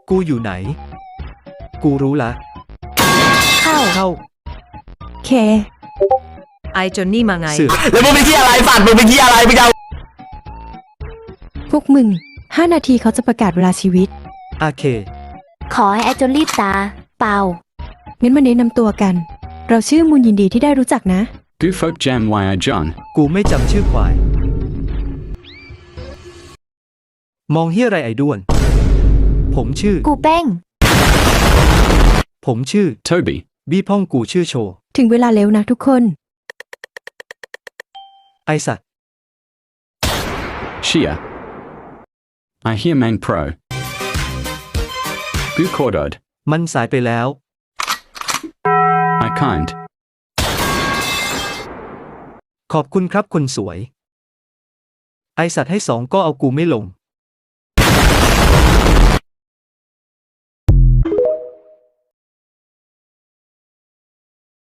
กูอยู่ไหน กูรู้ละ เข้า เค ไอจนนี่มาไง สื่อ แล้วมึงเป็นที่อะไรสัตว์มึงเป็นที่อะไรมึงจะเอา พวกมึง 5 นาทีเขาจะประกาศเวลาชีวิต อาเค ขอให้ไอจนรีบตา เปล่า งั้นมาแนะนำตัวกัน เราชื่อมูลยินดีที่ได้รู้จักนะ Du folk jam y I John. กูไม่จำชื่อควาย มองเฮียอะไรไอ้ด้วน ผมชื่อ กูเป้ง ผมชื่อ Toby. บี้พ่องกูชื่อโชว์ ถึงเวลาแล้วนะทุกคน ไอสัตว์ Shia. I hear main pro. Bu Cordod. มันสายไปแล้ว I kind. ขอบคุณครับคนสวย ไอสัตว์ให้2ก็เอากูไม่ลง